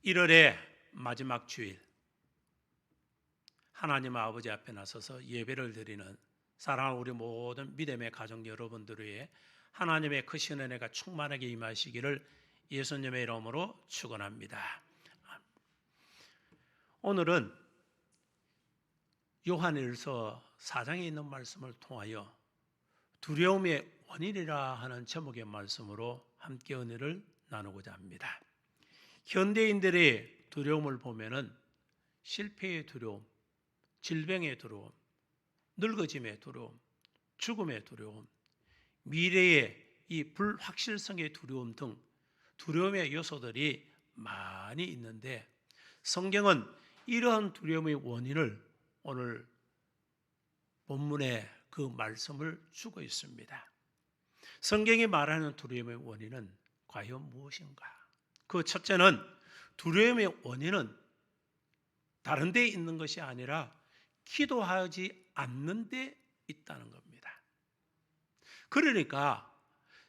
1월의 마지막 주일, 하나님 아버지 앞에 나서서 예배를 드리는 사랑하는 우리 모든 믿음의 가족 여러분들 위해 하나님의 크신 은혜가 충만하게 임하시기를 예수님의 이름으로 축원합니다. 오늘은 요한일서 4장에 있는 말씀을 통하여 두려움의 원인이라 하는 제목의 말씀으로 함께 은혜를 나누고자 합니다. 현대인들의 두려움을 보면은 실패의 두려움, 질병의 두려움, 늙어짐의 두려움, 죽음의 두려움, 미래의 이 불확실성의 두려움 등 두려움의 요소들이 많이 있는데, 성경은 이러한 두려움의 원인을 오늘 본문에 그 말씀을 주고 있습니다. 성경이 말하는 두려움의 원인은 과연 무엇인가? 그 첫째는, 두려움의 원인은 다른 데 있는 것이 아니라 기도하지 않는 데 있다는 겁니다. 그러니까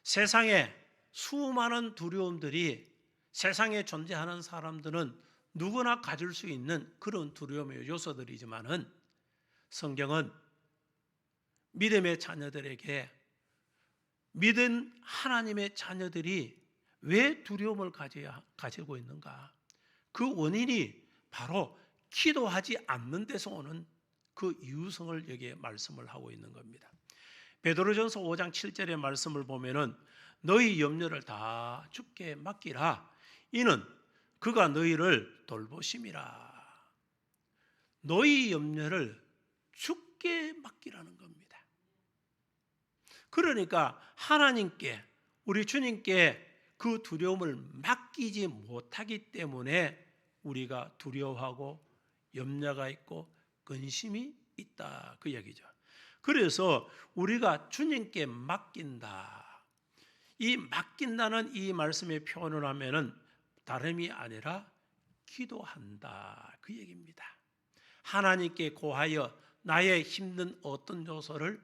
세상에 수많은 두려움들이, 세상에 존재하는 사람들은 누구나 가질 수 있는 그런 두려움의 요소들이지만은, 성경은 믿음의 자녀들에게, 믿은 하나님의 자녀들이 왜 두려움을 가지고 있는가? 그 원인이 바로 기도하지 않는 데서 오는 그 이유성을 여기에 말씀을 하고 있는 겁니다. 베드로전서 5장 7절의 말씀을 보면은 너희 염려를 다 주께 맡기라. 이는 그가 너희를 돌보심이라. 너희 염려를 주께 맡기라는 겁니다. 그러니까 하나님께, 우리 주님께 그 두려움을 맡기지 못하기 때문에 우리가 두려워하고 염려가 있고 근심이 있다, 그 얘기죠. 그래서 우리가 주님께 맡긴다, 이 맡긴다는 이 말씀의 표현을 하면은 다름이 아니라 기도한다, 그 얘기입니다. 하나님께 고하여 나의 힘든 어떤 요소를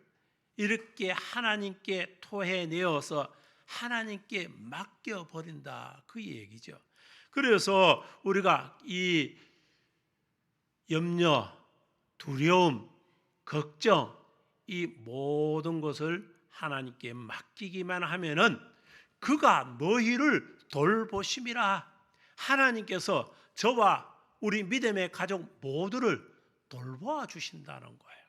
이렇게 하나님께 토해내어서 하나님께 맡겨버린다, 그 얘기죠. 그래서 우리가 이 염려, 두려움, 걱정, 이 모든 것을 하나님께 맡기기만 하면은 그가 너희를 돌보심이라. 하나님께서 저와 우리 믿음의 가족 모두를 돌보아 주신다는 거예요.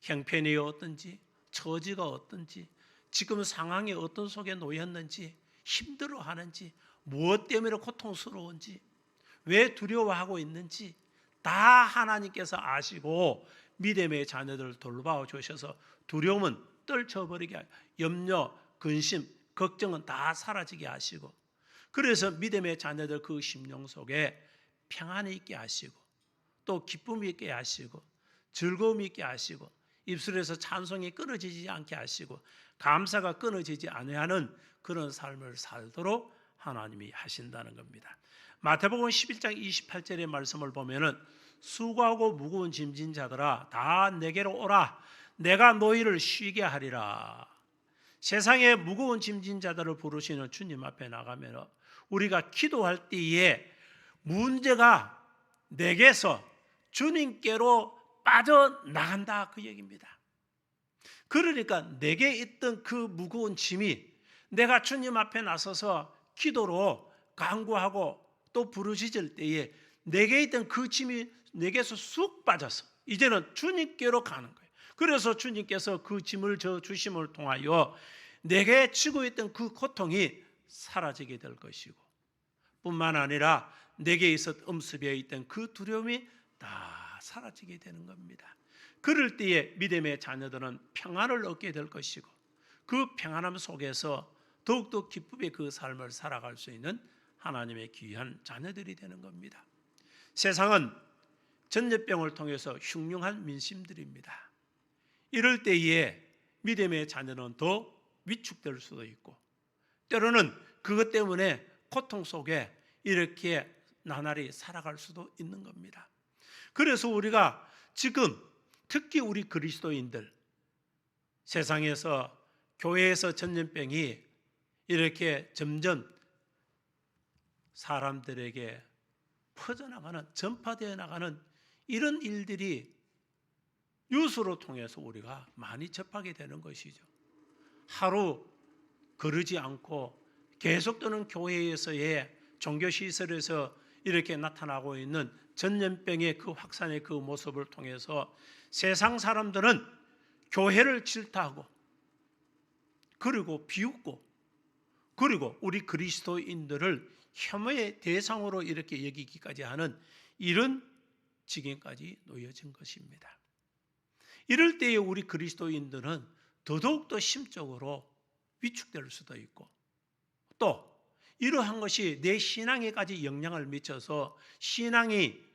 형편이 어떤지, 처지가 어떤지, 지금 상황이 어떤 속에 놓였는지, 힘들어하는지, 무엇 때문에 고통스러운지, 왜 두려워하고 있는지 다 하나님께서 아시고 믿음의 자녀들을 돌보아 주셔서 두려움은 떨쳐버리게, 염려, 근심, 걱정은 다 사라지게 하시고, 그래서 믿음의 자녀들 그 심령 속에 평안이 있게 하시고, 또 기쁨이 있게 하시고, 즐거움이 있게 하시고, 입술에서 찬송이 끊어지지 않게 하시고, 감사가 끊어지지 아니하는 그런 삶을 살도록 하나님이 하신다는 겁니다. 마태복음 11장 28절의 말씀을 보면은 수고하고 무거운 짐진 자들아 다 내게로 오라. 내가 너희를 쉬게 하리라. 세상에 무거운 짐진 자들을 부르시는 주님 앞에 나가면 우리가 기도할 때에 문제가 내게서 주님께로 빠져나간다, 그 얘기입니다. 그러니까 내게 있던 그 무거운 짐이 내가 주님 앞에 나서서 기도로 간구하고 또 부르짖을 때에 내게 있던 그 짐이 내게서 쑥 빠져서 이제는 주님께로 가는 거예요. 그래서 주님께서 그 짐을 져 주심을 통하여 내게 지고 있던 그 고통이 사라지게 될 것이고, 뿐만 아니라 내게 있었던 엄습해 있던 그 두려움이 다 사라지게 되는 겁니다. 그럴 때에 믿음의 자녀들은 평안을 얻게 될 것이고, 그 평안함 속에서 더욱더 기쁨의 그 삶을 살아갈 수 있는 하나님의 귀한 자녀들이 되는 겁니다. 세상은 전염병을 통해서 흉흉한 민심들입니다. 이럴 때에 믿음의 자녀는 더 위축될 수도 있고, 때로는 그것 때문에 고통 속에 이렇게 나날이 살아갈 수도 있는 겁니다. 그래서 우리가 지금 특히 우리 그리스도인들, 세상에서 교회에서 전염병이 이렇게 점점 사람들에게 퍼져나가는, 전파되어 나가는 이런 일들이 뉴스로 통해서 우리가 많이 접하게 되는 것이죠. 하루 거르지 않고 계속되는 교회에서의 종교시설에서 이렇게 나타나고 있는 전염병의 그 확산의 그 모습을 통해서 세상 사람들은 교회를 질타하고 그리고 비웃고 그리고 우리 그리스도인들을 혐오의 대상으로 이렇게 여기기까지 하는 이런 지경까지 놓여진 것입니다. 이럴 때에 우리 그리스도인들은 더더욱더 심적으로 위축될 수도 있고 또 이러한 것이 내 신앙에까지 영향을 미쳐서 신앙이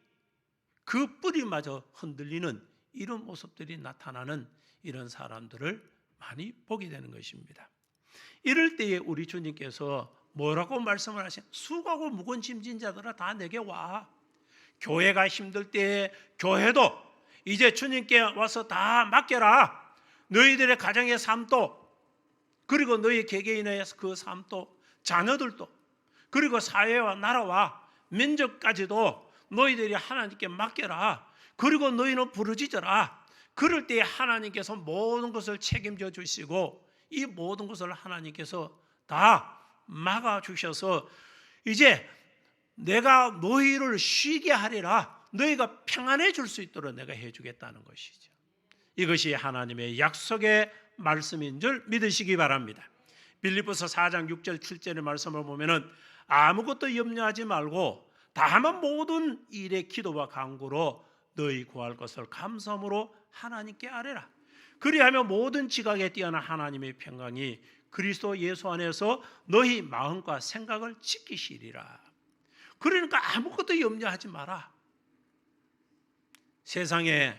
그 뿌리마저 흔들리는 이런 모습들이 나타나는 이런 사람들을 많이 보게 되는 것입니다. 이럴 때에 우리 주님께서 뭐라고 말씀을 하시냐? 수고하고 무거운 짐진 자들아 다 내게 와. 교회가 힘들 때에 교회도 이제 주님께 와서 다 맡겨라. 너희들의 가정의 삶도 그리고 너희 개개인의 그 삶도 자녀들도 그리고 사회와 나라와 민족까지도 너희들이 하나님께 맡겨라. 그리고 너희는 부르짖어라. 그럴 때에 하나님께서 모든 것을 책임져 주시고 이 모든 것을 하나님께서 다 막아주셔서 이제 내가 너희를 쉬게 하리라. 너희가 평안해질 수 있도록 내가 해주겠다는 것이죠. 이것이 하나님의 약속의 말씀인 줄 믿으시기 바랍니다. 빌립보서 4장 6절 7절의 말씀을 보면은 아무것도 염려하지 말고 다만 모든 일에 기도와 간구로 너희 구할 것을 감사함으로 하나님께 아뢰라. 그리하면 모든 지각에 뛰어난 하나님의 평강이 그리스도 예수 안에서 너희 마음과 생각을 지키시리라. 그러니까 아무것도 염려하지 마라. 세상에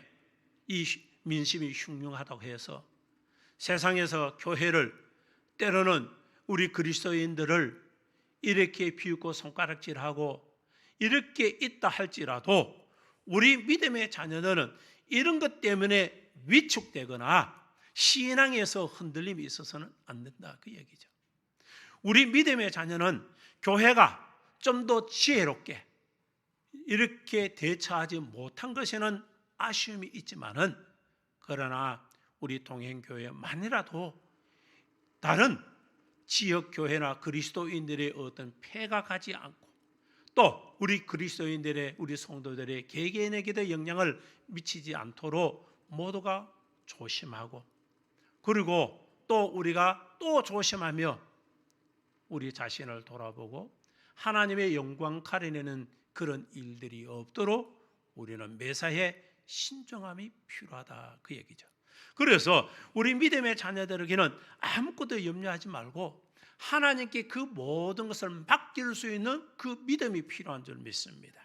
이 민심이 흉흉하다고 해서 세상에서 교회를 때로는 우리 그리스도인들을 이렇게 비웃고 손가락질하고 이렇게 있다 할지라도 우리 믿음의 자녀들은 이런 것 때문에 위축되거나 신앙에서 흔들림이 있어서는 안 된다 그 얘기죠. 우리 믿음의 자녀는 교회가 좀 더 지혜롭게 이렇게 대처하지 못한 것에는 아쉬움이 있지만은 그러나 우리 동행교회만이라도 다른 지역교회나 그리스도인들의 어떤 폐가 가지 않고 또 우리 그리스도인들의 우리 성도들의 개개인에게도 영향을 미치지 않도록 모두가 조심하고 그리고 또 우리가 또 조심하며 우리 자신을 돌아보고 하나님의 영광 가려내는 그런 일들이 없도록 우리는 매사에 신중함이 필요하다 그 얘기죠. 그래서 우리 믿음의 자녀들에게는 아무것도 염려하지 말고 하나님께 그 모든 것을 맡길 수 있는 그 믿음이 필요한 줄 믿습니다.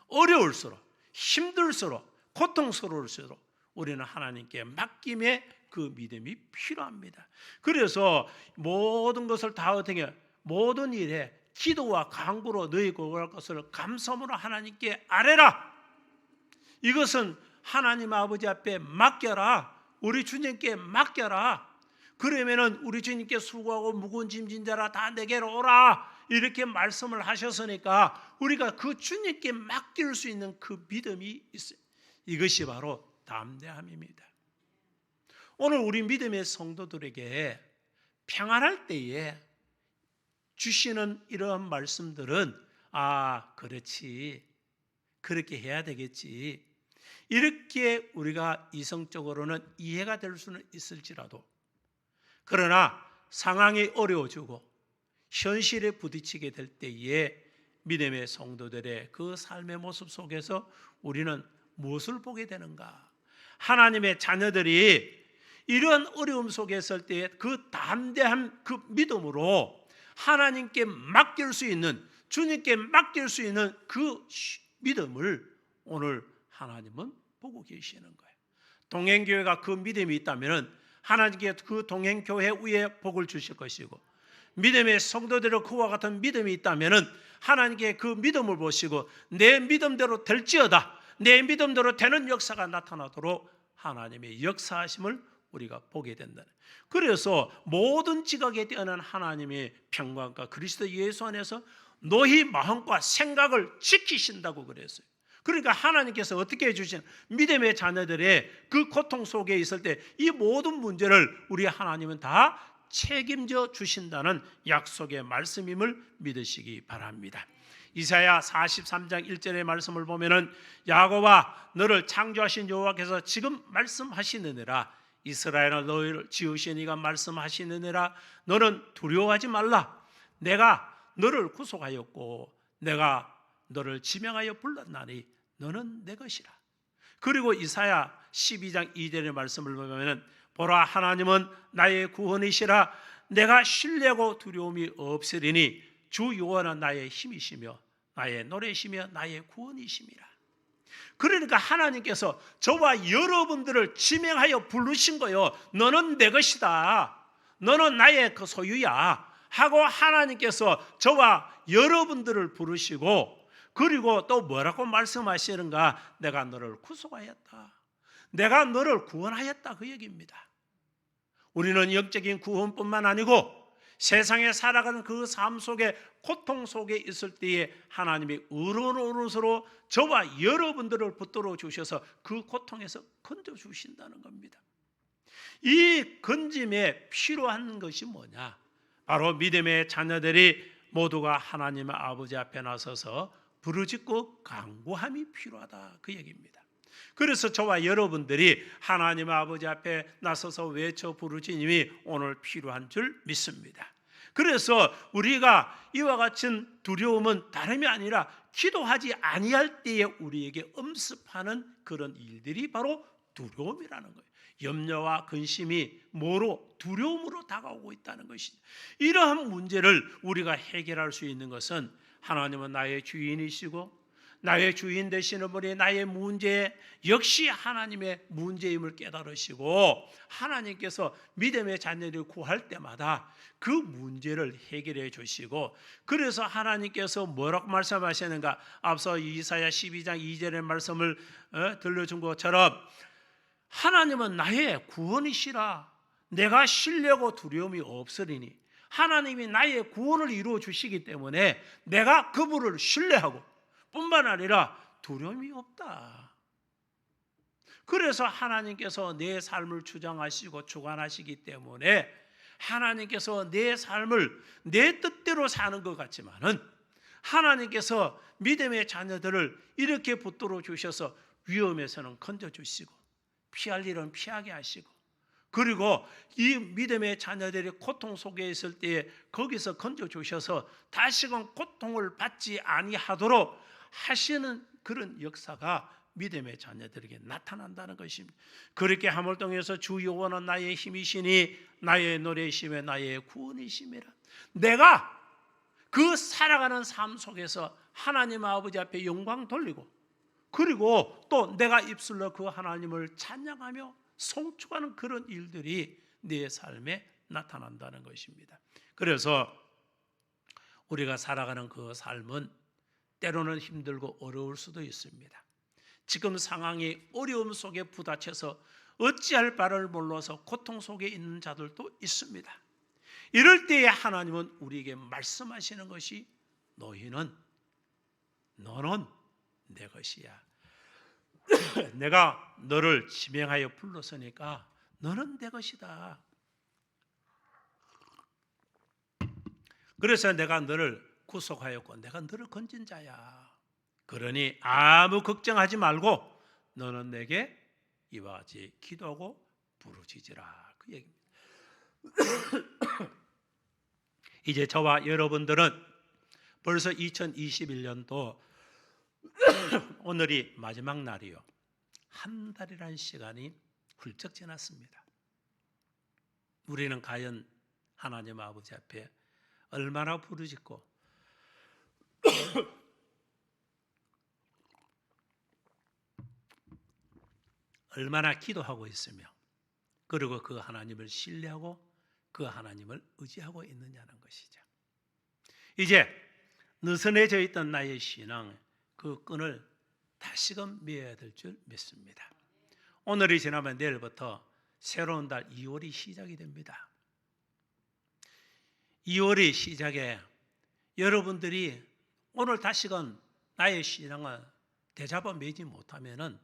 어려울수록 힘들수록 고통스러울수록 우리는 하나님께 맡김의 그 믿음이 필요합니다. 그래서 모든 것을 다 어떻게 모든 일에 기도와 간구로 너희 구할 것을 감사함으로 하나님께 아뢰라. 이것은 하나님 아버지 앞에 맡겨라. 우리 주님께 맡겨라. 그러면은 우리 주님께 수고하고 무거운 짐진 자라 다 내게로 오라. 이렇게 말씀을 하셨으니까 우리가 그 주님께 맡길 수 있는 그 믿음이 있어요. 이것이 바로 담대함입니다. 오늘 우리 믿음의 성도들에게 평안할 때에 주시는 이러한 말씀들은 그렇지. 그렇게 해야 되겠지. 이렇게 우리가 이성적으로는 이해가 될 수는 있을지라도 그러나 상황이 어려워지고 현실에 부딪히게 될 때에 믿음의 성도들의 그 삶의 모습 속에서 우리는 무엇을 보게 되는가? 하나님의 자녀들이 이런 어려움 속에 있을 때 그 담대한 그 믿음으로 하나님께 맡길 수 있는 주님께 맡길 수 있는 그 믿음을 오늘 하나님은 보고 계시는 거예요. 동행교회가 그 믿음이 있다면 하나님께 그 동행교회 위에 복을 주실 것이고 믿음의 성도들의 그와 같은 믿음이 있다면 하나님께 그 믿음을 보시고 내 믿음대로 될지어다 내 믿음대로 되는 역사가 나타나도록 하나님의 역사하심을 우리가 보게 된다. 그래서 모든 지각에 뛰어난 하나님의 평강과 그리스도 예수 안에서 너희 마음과 생각을 지키신다고 그랬어요. 그러니까 하나님께서 어떻게 해주신 믿음의 자녀들의 그 고통 속에 있을 때 이 모든 문제를 우리 하나님은 다 책임져 주신다는 약속의 말씀임을 믿으시기 바랍니다. 이사야 43장 1절의 말씀을 보면은 야곱아 너를 창조하신 여호와께서 지금 말씀하시느니라 이스라엘아 너희를 지으신 이가 말씀하시느니라 너는 두려워하지 말라 내가 너를 구속하였고 내가 너를 지명하여 불렀나니 너는 내 것이라. 그리고 이사야 12장 2절의 말씀을 보면 보라 하나님은 나의 구원이시라 내가 신뢰하고 두려움이 없으리니 주 여호와는 나의 힘이시며 나의 노래시며 나의 구원이심이라. 그러니까 하나님께서 저와 여러분들을 지명하여 부르신 거요. 너는 내 것이다. 너는 나의 그 소유야. 하고 하나님께서 저와 여러분들을 부르시고 그리고 또 뭐라고 말씀하시는가? 내가 너를 구속하였다. 내가 너를 구원하였다 그 얘기입니다. 우리는 영적인 구원뿐만 아니고 세상에 살아가는 그 삶 속에 고통 속에 있을 때에 하나님이 어른으로 저와 여러분들을 붙들어 주셔서 그 고통에서 건져 주신다는 겁니다. 이 건짐에 필요한 것이 뭐냐? 바로 믿음의 자녀들이 모두가 하나님의 아버지 앞에 나서서 부르짖고 간구함이 필요하다 그 얘기입니다. 그래서 저와 여러분들이 하나님 아버지 앞에 나서서 외쳐 부르짖음이 오늘 필요한 줄 믿습니다. 그래서 우리가 이와 같은 두려움은 다름이 아니라 기도하지 아니할 때에 우리에게 엄습하는 그런 일들이 바로 두려움이라는 거예요. 염려와 근심이 뭐로? 두려움으로 다가오고 있다는 것이죠. 이러한 문제를 우리가 해결할 수 있는 것은 하나님은 나의 주인이시고 나의 주인 되시는 분이 나의 문제 역시 하나님의 문제임을 깨달으시고 하나님께서 믿음의 자녀를 구할 때마다 그 문제를 해결해 주시고 그래서 하나님께서 뭐라고 말씀하시는가? 앞서 이사야 12장 2절의 말씀을 들려준 것처럼 하나님은 나의 구원이시라 내가 신뢰하고 두려움이 없으리니 하나님이 나의 구원을 이루어 주시기 때문에 내가 그분을 신뢰하고 뿐만 아니라 두려움이 없다. 그래서 하나님께서 내 삶을 주장하시고 주관하시기 때문에 하나님께서 내 삶을 내 뜻대로 사는 것 같지만은 하나님께서 믿음의 자녀들을 이렇게 붙들어 주셔서 위험에서는 건져 주시고 피할 일은 피하게 하시고 그리고 이 믿음의 자녀들이 고통 속에 있을 때에 거기서 건져 주셔서 다시금 고통을 받지 아니하도록 하시는 그런 역사가 믿음의 자녀들에게 나타난다는 것입니다. 그렇게 함을 통해서 주 여호와는 나의 힘이시니 나의 노래이시며 나의 구원이시미라. 내가 그 살아가는 삶 속에서 하나님 아버지 앞에 영광 돌리고 그리고 또 내가 입술로 그 하나님을 찬양하며 송축하는 그런 일들이 내 삶에 나타난다는 것입니다. 그래서 우리가 살아가는 그 삶은 때로는 힘들고 어려울 수도 있습니다. 지금 상황이 어려움 속에 부딪혀서 어찌할 바를 몰라서 고통 속에 있는 자들도 있습니다. 이럴 때에 하나님은 우리에게 말씀하시는 것이 너는 내 것이야. 내가 너를 지명하여 불렀으니까 너는 내 것이다. 그래서 내가 너를 구속하였고 내가 너를 건진 자야. 그러니 아무 걱정하지 말고 너는 내게 이와 같이 기도하고 부르짖으라 그 얘기입니다. 이제 저와 여러분들은 벌써 2021년도 오늘이 마지막 날이요. 한 달이라는 시간이 훌쩍 지났습니다. 우리는 과연 하나님 아버지 앞에 얼마나 부르짖고 얼마나 기도하고 있으며 그리고 그 하나님을 신뢰하고 그 하나님을 의지하고 있느냐는 것이죠. 이제 느슨해져 있던 나의 신앙 그 끈을 다시금 메어야 될 줄 믿습니다. 오늘이 지나면 내일부터 새로운 달 2월이 시작이 됩니다. 2월이 시작에 여러분들이 오늘 다시금 나의 신앙을 대잡아 매지 못하면은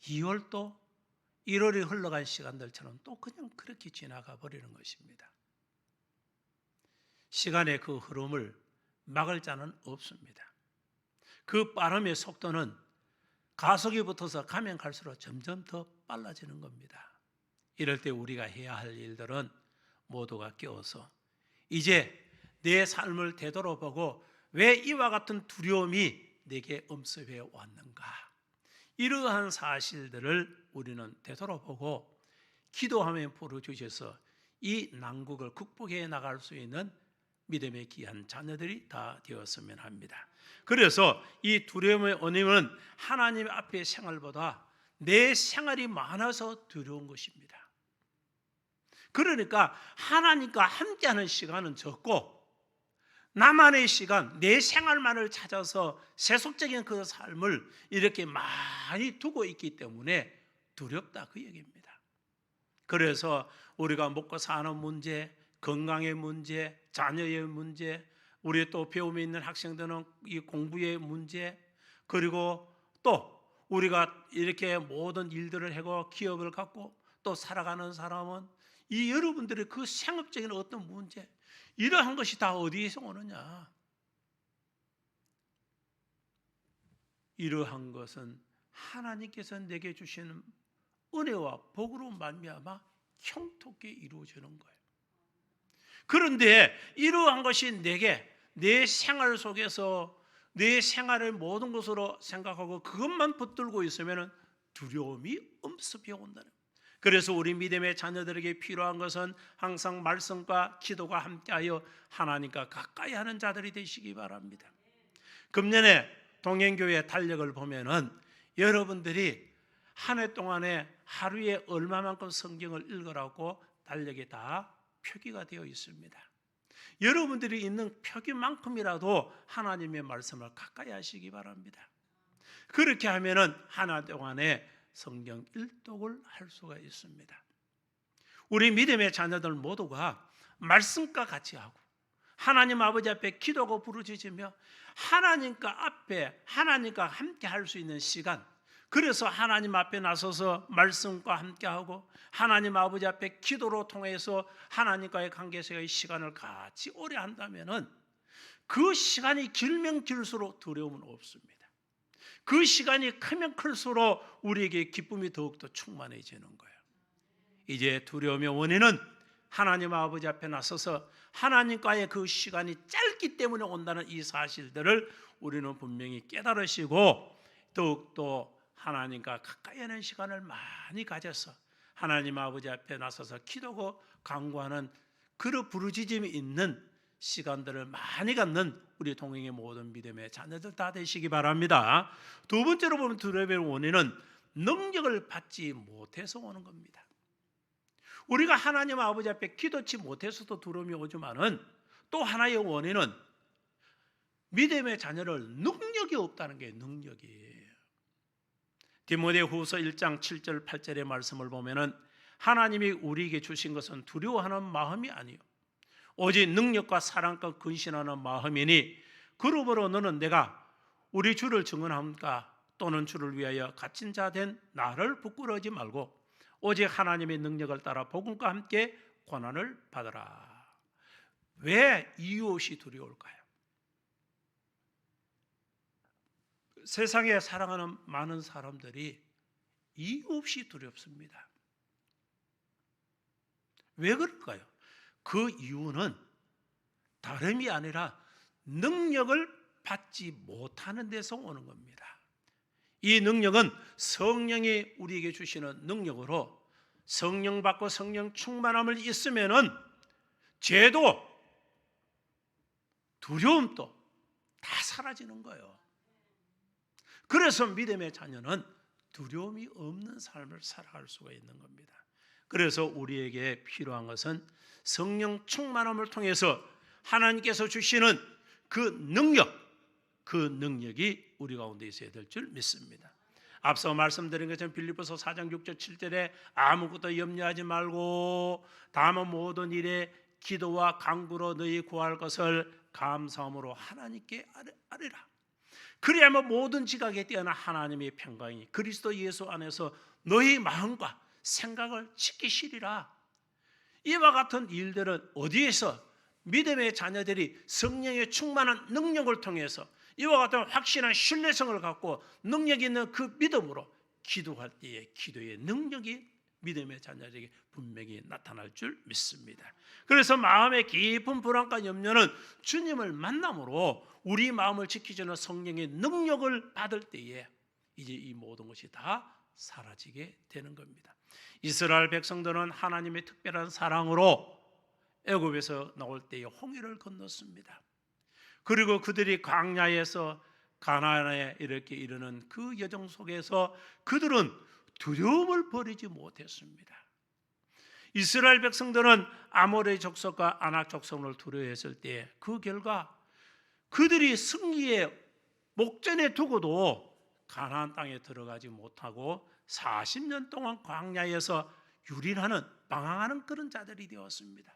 2월도 1월이 흘러간 시간들처럼 또 그냥 그렇게 지나가 버리는 것입니다. 시간의 그 흐름을 막을 자는 없습니다. 그 빠름의 속도는 가속이 붙어서 가면 갈수록 점점 더 빨라지는 겁니다. 이럴 때 우리가 해야 할 일들은 모두가 깨어서 이제 내 삶을 되돌아보고 왜 이와 같은 두려움이 내게 엄습해 왔는가, 이러한 사실들을 우리는 되돌아보고 기도하며 풀어주셔서 이 난국을 극복해 나갈 수 있는 믿음의 귀한 자녀들이 다 되었으면 합니다. 그래서 이 두려움의 원인은 하나님 앞의 생활보다 내 생활이 많아서 두려운 것입니다. 그러니까 하나님과 함께하는 시간은 적고 나만의 시간, 내 생활만을 찾아서 세속적인 그 삶을 이렇게 많이 두고 있기 때문에 두렵다, 그 얘기입니다. 그래서 우리가 먹고 사는 문제, 건강의 문제, 자녀의 문제, 우리 또 배움에 있는 학생들은 이 공부의 문제, 그리고 또 우리가 이렇게 모든 일들을 하고 기업을 갖고 또 살아가는 사람은 이 여러분들의 그 생업적인 어떤 문제, 이러한 것이 다 어디에서 오느냐? 이러한 것은 하나님께서 내게 주시는 은혜와 복으로 말미암아 형통케 이루어지는 거예요. 그런데 이러한 것이 내게 내 생활 속에서 내 생활의 모든 것으로 생각하고 그것만 붙들고 있으면 두려움이 엄습해 온다는 거예요. 그래서 우리 믿음의 자녀들에게 필요한 것은 항상 말씀과 기도가 함께하여 하나님과 가까이 하는 자들이 되시기 바랍니다. 금년에 동행교회 달력을 보면은 여러분들이 한 해 동안에 하루에 얼마만큼 성경을 읽으라고 달력에 다 표기가 되어 있습니다. 여러분들이 있는 표기만큼이라도 하나님의 말씀을 가까이 하시기 바랍니다. 그렇게 하면은 한 해 동안에 성경 일독을 할 수가 있습니다. 우리 믿음의 자녀들 모두가 말씀과 같이 하고 하나님 아버지 앞에 기도하고 부르짖으며 하나님과 함께 할 수 있는 시간, 그래서 하나님 앞에 나서서 말씀과 함께하고 하나님 아버지 앞에 기도로 통해서 하나님과의 관계에서의 시간을 같이 오래 한다면은 그 시간이 길면 길수록 두려움은 없습니다. 그 시간이 크면 클수록 우리에게 기쁨이 더욱더 충만해지는 거예요. 이제 두려움의 원인은 하나님 아버지 앞에 나서서 하나님과의 그 시간이 짧기 때문에 온다는 이 사실들을 우리는 분명히 깨달으시고 더욱더 하나님과 가까이 하는 시간을 많이 가져서 하나님 아버지 앞에 나서서 기도하고 간구하는 그런 부르짖음이 있는 시간들을 많이 갖는 우리 동행의 모든 믿음의 자녀들 다 되시기 바랍니다. 두 번째로 보면 두려움의 원인은 능력을 받지 못해서 오는 겁니다. 우리가 하나님 아버지 앞에 기도치 못해서도 두려움이 오지만은 또 하나의 원인은 믿음의 자녀를 능력이 없다는 게 능력이에요. 디모데후서 1장 7절 8절의 말씀을 보면은 하나님이 우리에게 주신 것은 두려워하는 마음이 아니요 오직 능력과 사랑과 근신하는 마음이니 그러므로 너는 내가 우리 주를 증언함과 또는 주를 위하여 갇힌 자 된 나를 부끄러워하지 말고 오직 하나님의 능력을 따라 복음과 함께 고난을 받으라. 왜 이유 없이 두려울까요? 세상에 살아가는 많은 사람들이 이유 없이 두렵습니다. 왜 그럴까요? 그 이유는 다름이 아니라 능력을 받지 못하는 데서 오는 겁니다. 이 능력은 성령이 우리에게 주시는 능력으로 성령 받고 성령 충만함을 있으면은 죄도 두려움도 다 사라지는 거예요. 그래서 믿음의 자녀는 두려움이 없는 삶을 살아갈 수가 있는 겁니다. 그래서 우리에게 필요한 것은 성령 충만함을 통해서 하나님께서 주시는 그 능력이 우리 가운데 있어야 될 줄 믿습니다. 앞서 말씀드린 것처럼 빌립보서 4장 6절 7절에 아무것도 염려하지 말고 다만 모든 일에 기도와 간구로 너희 구할 것을 감사함으로 하나님께 아뢰라. 그리하면 모든 지각에 뛰어난 하나님의 평강이 그리스도 예수 안에서 너희 마음과 생각을 지키시리라. 이와 같은 일들은 어디에서 믿음의 자녀들이 성령의 충만한 능력을 통해서 이와 같은 확실한 신뢰성을 갖고 능력 있는 그 믿음으로 기도할 때에 기도의 능력이 믿음의 자녀에게 분명히 나타날 줄 믿습니다. 그래서 마음의 깊은 불안과 염려는 주님을 만남으로 우리 마음을 지키주는 성령의 능력을 받을 때에 이제 이 모든 것이 다 사라지게 되는 겁니다. 이스라엘 백성들은 하나님의 특별한 사랑으로 애굽에서 나올 때에 홍해를 건넜습니다. 그리고 그들이 광야에서 가나안에 이렇게 이르는 그 여정 속에서 그들은 두려움을 버리지 못했습니다. 이스라엘 백성들은 아모레 족속과 아낙 족속을 두려워했을 때 그 결과 그들이 승리의 목전에 두고도 가나안 땅에 들어가지 못하고 40년 동안 광야에서 유린하는 방황하는 그런 자들이 되었습니다.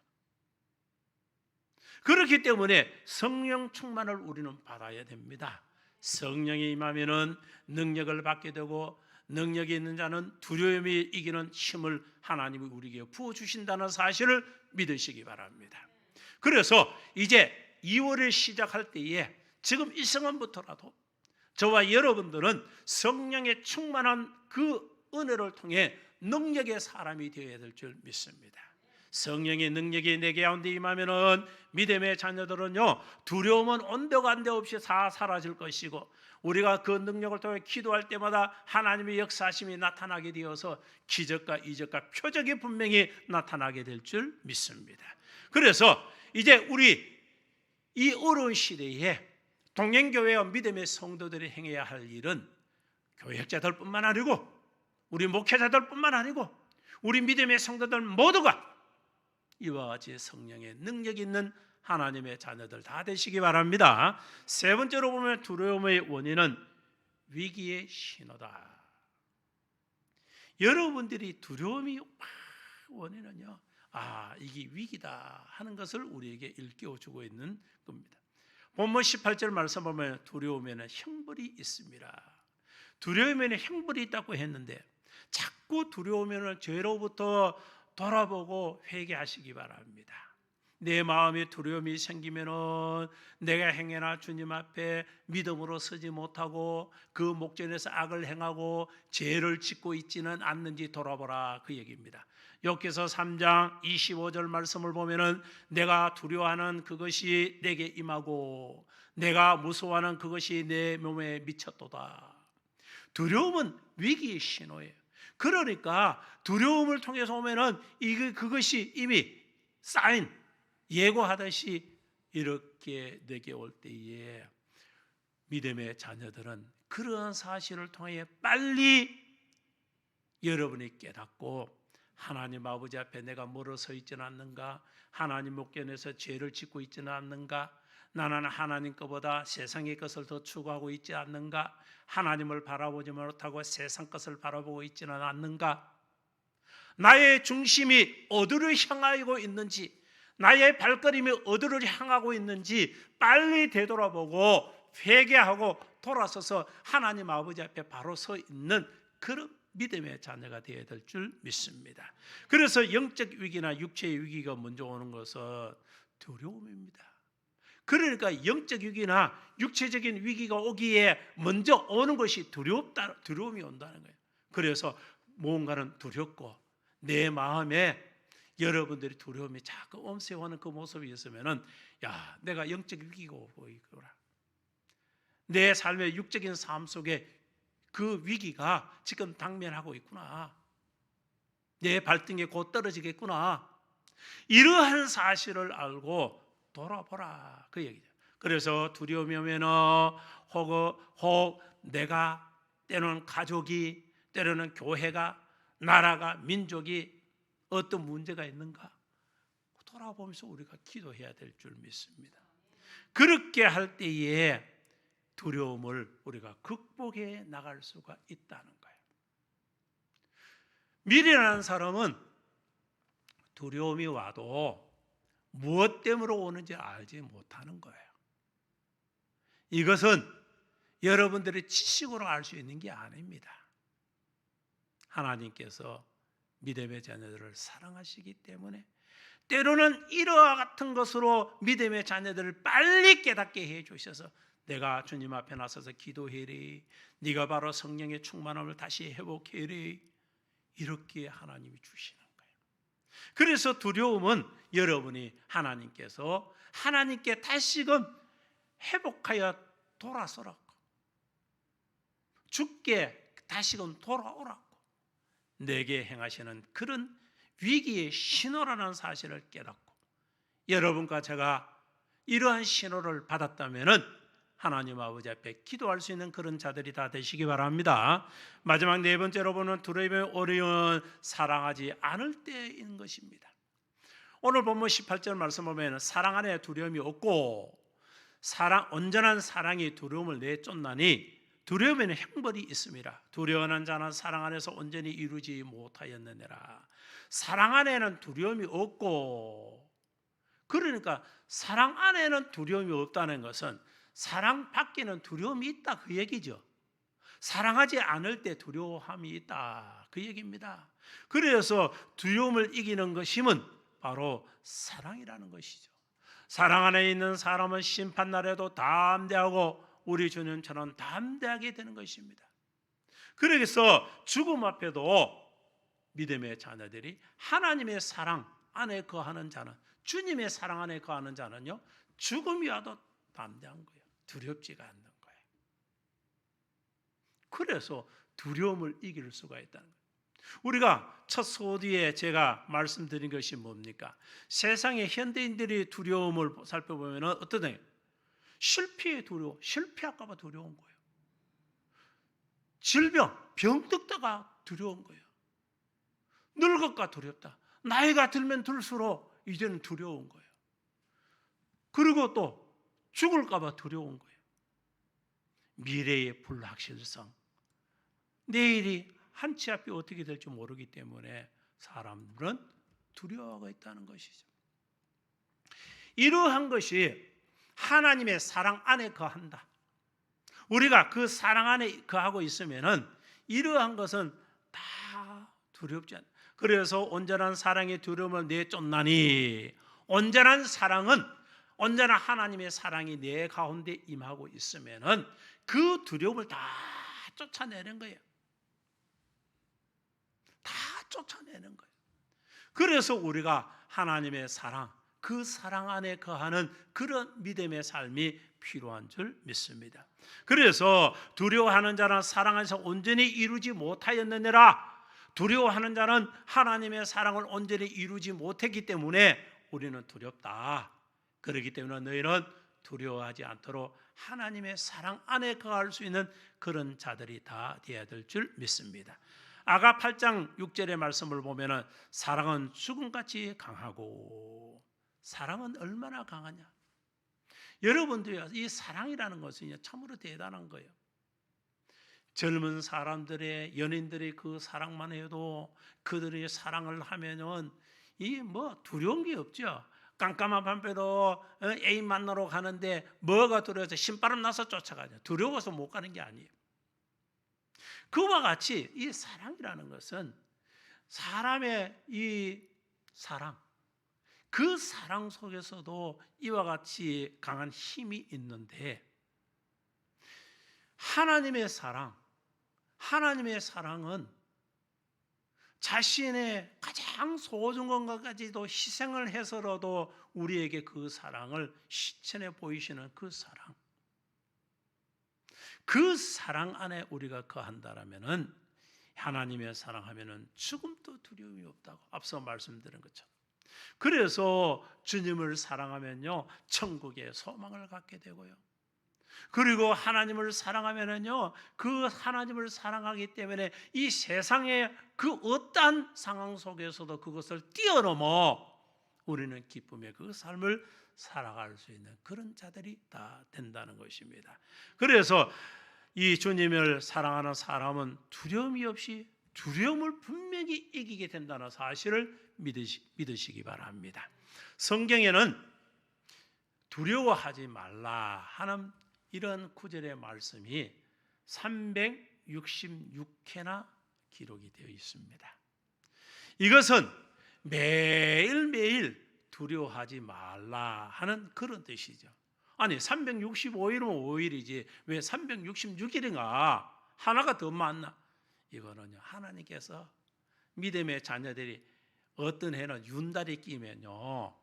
그렇기 때문에 성령 충만을 우리는 받아야 됩니다. 성령이 임하면은 능력을 받게 되고 능력이 있는 자는 두려움이 이기는 힘을 하나님이 우리에게 부어주신다는 사실을 믿으시기 바랍니다. 그래서 이제 2월을 시작할 때에 지금 이 시간부터라도 저와 여러분들은 성령의 충만한 그 은혜를 통해 능력의 사람이 되어야 될 줄 믿습니다. 성령의 능력이 내 가운데 임하면은 믿음의 자녀들은요 두려움은 온데고 간데 없이 다 사라질 것이고 우리가 그 능력을 통해 기도할 때마다 하나님의 역사심이 나타나게 되어서 기적과 이적과 표적이 분명히 나타나게 될 줄 믿습니다. 그래서 이제 우리 이 어려운 시대에 동행교회와 믿음의 성도들이 행해야 할 일은 교역자들뿐만 아니고 우리 목회자들뿐만 아니고 우리 믿음의 성도들 모두가 이와 같이 성령의 능력 있는 하나님의 자녀들 다 되시기 바랍니다. 세 번째로 보면 두려움의 원인은 위기의 신호다. 여러분들이 두려움이 원인은요, 이게 위기다 하는 것을 우리에게 일깨워주고 있는 겁니다. 본문 18절 말씀 보면 두려움에는 형벌이 있습니다. 두려움에는 형벌이 있다고 했는데 자꾸 두려움에는 죄로부터 돌아보고 회개하시기 바랍니다. 내 마음에 두려움이 생기면은 내가 행해나 주님 앞에 믿음으로 서지 못하고 그 목전에서 악을 행하고 죄를 짓고 있지는 않는지 돌아보라 그 얘기입니다. 욥기서 3장 25절 말씀을 보면은 내가 두려워하는 그것이 내게 임하고 내가 무서워하는 그것이 내 몸에 미쳤도다. 두려움은 위기의 신호예요. 그러니까 두려움을 통해서 오면은 그것이 이미 사인 예고하듯이 이렇게 내게 올 때에 믿음의 자녀들은 그런 사실을 통해 빨리 여러분이 깨닫고 하나님 아버지 앞에 내가 멀어서 있지는 않는가? 하나님 목전에서 죄를 짓고 있지는 않는가? 나는 하나님 것보다 세상의 것을 더 추구하고 있지 않는가? 하나님을 바라보지 못하고 세상 것을 바라보고 있지는 않는가? 나의 중심이 어디를 향하고 있는지, 나의 발걸음이 어디를 향하고 있는지 빨리 되돌아보고 회개하고 돌아서서 하나님 아버지 앞에 바로 서 있는 그런 믿음의 자녀가 되어야 될 줄 믿습니다. 그래서 영적 위기나 육체의 위기가 먼저 오는 것은 두려움입니다. 그러니까 영적 위기나 육체적인 위기가 오기에 먼저 오는 것이 두려움이 온다는 거예요. 그래서 무언가는 두렵고 내 마음에 여러분들이 두려움이 자꾸 엄습하는 그 모습이 있으면은 내가 영적 위기가 오고 있구나. 내 삶의 육적인 삶 속에 그 위기가 지금 당면하고 있구나. 내 발등에 곧 떨어지겠구나. 이러한 사실을 알고 돌아보라 그 얘기죠. 그래서 두려움이 오면은 혹 내가 때로는 가족이 때로는 교회가 나라가 민족이 어떤 문제가 있는가 돌아보면서 우리가 기도해야 될 줄 믿습니다. 그렇게 할 때에 두려움을 우리가 극복해 나갈 수가 있다는 거예요. 미련한 사람은 두려움이 와도 무엇 때문에 오는지 알지 못하는 거예요. 이것은 여러분들의 지식으로 알 수 있는 게 아닙니다. 하나님께서 믿음의 자녀들을 사랑하시기 때문에 때로는 이와 같은 것으로 믿음의 자녀들을 빨리 깨닫게 해주셔서 내가 주님 앞에 나서서 기도해리, 네가 바로 성령의 충만함을 다시 회복해리, 이렇게 하나님이 주시는 거예요. 그래서 두려움은 여러분이 하나님께서 하나님께 다시금 회복하여 돌아서라고, 주께 다시금 돌아오라고 내게 행하시는 그런 위기의 신호라는 사실을 깨닫고, 여러분과 제가 이러한 신호를 받았다면 하나님 아버지 앞에 기도할 수 있는 그런 자들이 다 되시기 바랍니다. 마지막 네 번째로 보는 두려움의 어려운 사랑하지 않을 때인 것입니다. 오늘 본문 18절 말씀 보면 사랑 안에 두려움이 없고 온전한 사랑이 두려움을 내쫓나니 두려움에는 형벌이 있습니다. 두려워하는 자는 사랑 안에서 온전히 이루지 못하였느니라. 사랑 안에는 두려움이 없고, 그러니까 사랑 안에는 두려움이 없다는 것은 사랑 밖에는 두려움이 있다 그 얘기죠. 사랑하지 않을 때 두려움이 있다 그 얘기입니다. 그래서 두려움을 이기는 것임은 바로 사랑이라는 것이죠. 사랑 안에 있는 사람은 심판날에도 담대하고 우리 주님처럼 담대하게 되는 것입니다. 그래서 죽음 앞에도 믿음의 자녀들이 하나님의 사랑 안에 거하는 자는, 주님의 사랑 안에 거하는 자는요, 죽음이 와도 담대한 거예요. 두렵지가 않는 거예요. 그래서 두려움을 이길 수가 있다는 거예요. 우리가 첫 소디에 제가 말씀드린 것이 뭡니까? 세상의 현대인들이 두려움을 살펴보면 어떠냐? 실패의 두려움, 실패할까 봐 두려운 거예요. 질병, 병득다가 두려운 거예요. 늙을까 두렵다. 나이가 들면 들수록 이제는 두려운 거예요. 그리고 또 죽을까 봐 두려운 거예요. 미래의 불확실성, 내일이 한치 앞이 어떻게 될지 모르기 때문에 사람들은 두려워하고 있다는 것이죠. 이러한 것이 하나님의 사랑 안에 거한다. 우리가 그 사랑 안에 거하고 있으면은 이러한 것은 다 두렵지 않다. 그래서 온전한 사랑의 두려움을 내쫓나니, 온전한 사랑은 온전한 하나님의 사랑이 내 가운데 임하고 있으면은 그 두려움을 다 쫓아내는 거예요. 다 쫓아내는 거예요. 그래서 우리가 하나님의 사랑, 그 사랑 안에 거하는 그런 믿음의 삶이 필요한 줄 믿습니다. 그래서 두려워하는 자는 사랑 안에서 온전히 이루지 못하였느니라. 두려워하는 자는 하나님의 사랑을 온전히 이루지 못했기 때문에 우리는 두렵다. 그렇기 때문에 너희는 두려워하지 않도록 하나님의 사랑 안에 거할 수 있는 그런 자들이 다 되어야 될 줄 믿습니다. 아가 8장 6절의 말씀을 보면 사랑은 죽음같이 강하고, 사랑은 얼마나 강하냐. 여러분들이 이 사랑이라는 것은 참으로 대단한 거예요. 젊은 사람들의, 연인들의 그 사랑만 해도 그들의 사랑을 하면은 이 뭐 두려운 게 없죠. 깜깜한 밤에도 애인 만나러 가는데 뭐가 두려워서 신바람 나서 쫓아가냐. 두려워서 못 가는 게 아니에요. 그와 같이 이 사랑이라는 것은 사람의 이 사랑, 그 사랑 속에서도 이와 같이 강한 힘이 있는데, 하나님의 사랑은 자신의 가장 소중한 것까지도 희생을 해서라도 우리에게 그 사랑을 실천해 보이시는 그 사랑 안에 우리가 거한다라면은, 하나님의 사랑하면은 죽음도 두려움이 없다고 앞서 말씀드린 것처럼. 그래서 주님을 사랑하면요, 천국의 소망을 갖게 되고요. 그리고 하나님을 사랑하면은요, 그 하나님을 사랑하기 때문에 이 세상의 그 어떠한 상황 속에서도 그것을 뛰어넘어 우리는 기쁨의 그 삶을 살아갈 수 있는 그런 자들이 다 된다는 것입니다. 그래서 이 주님을 사랑하는 사람은 두려움이 없이 두려움을 분명히 이기게 된다는 사실을 믿으시기 바랍니다. 성경에는 두려워하지 말라 하는 이런 구절의 말씀이 366회나 기록이 되어 있습니다. 이것은 매일매일 두려워하지 말라 하는 그런 뜻이죠. 아니 365일이면 5일이지 왜 366일인가 하나가 더 많나? 이거는요 하나님께서 믿음의 자녀들이 어떤 해는 윤달이 끼면요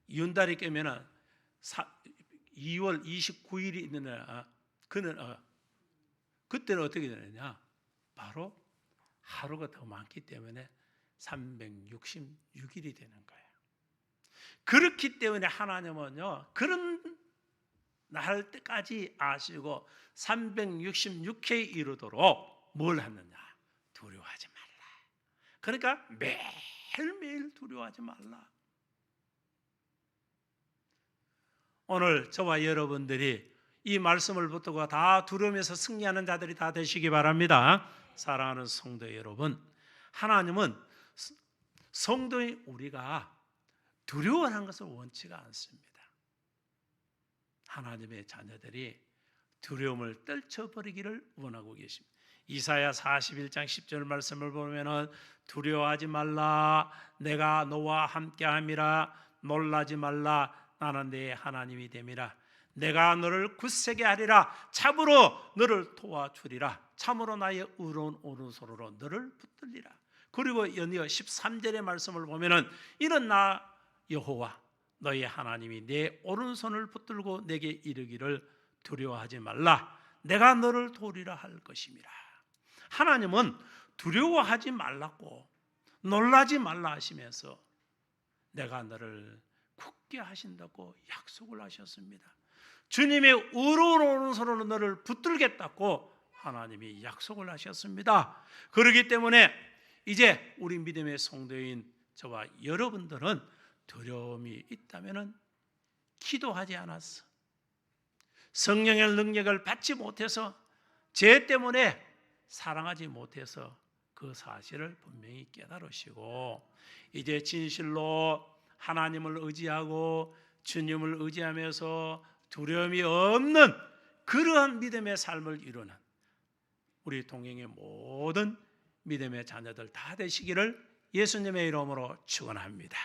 윤달이 끼면은 2월 29일이 있는 날 그때는 어떻게 되느냐? 바로 하루가 더 많기 때문에 366일이 되는 거예요. 그렇기 때문에 하나님은요 그런 날 때까지 아시고 366회에 이르도록 뭘 하느냐? 두려워하지 말라. 그러니까 매일매일 두려워하지 말라. 오늘 저와 여러분들이 이 말씀을 붙들고 다 두려움에서 승리하는 자들이 다 되시기 바랍니다. 사랑하는 성도 여러분, 하나님은 성도인 우리가 두려워하는 것을 원치가 않습니다. 하나님의 자녀들이 두려움을 떨쳐버리기를 원하고 계십니다. 이사야 41장 10절 말씀을 보면 두려워하지 말라 내가 너와 함께함이라 놀라지 말라 나는 네 하나님이 됨이라 내가 너를 굳세게 하리라 참으로 너를 도와주리라 참으로 나의 의로운 오른손으로 너를 붙들리라. 그리고 연이어 13절의 말씀을 보면 이는 나 여호와 너의 하나님이 내 오른손을 붙들고 내게 이르기를 두려워하지 말라 내가 너를 도우리라 할 것임이라. 하나님은 두려워하지 말라고 놀라지 말라 하시면서 내가 너를 굳게 하신다고 약속을 하셨습니다. 주님의 의로운 오른손으로 너를 붙들겠다고 하나님이 약속을 하셨습니다. 그렇기 때문에 이제 우리 믿음의 성도인 저와 여러분들은 두려움이 있다면 기도하지 않았어. 성령의 능력을 받지 못해서 죄 때문에 사랑하지 못해서 그 사실을 분명히 깨달으시고 이제 진실로 하나님을 의지하고 주님을 의지하면서 두려움이 없는 그러한 믿음의 삶을 이루는 우리 동행의 모든 믿음의 자녀들 다 되시기를 예수님의 이름으로 축원합니다.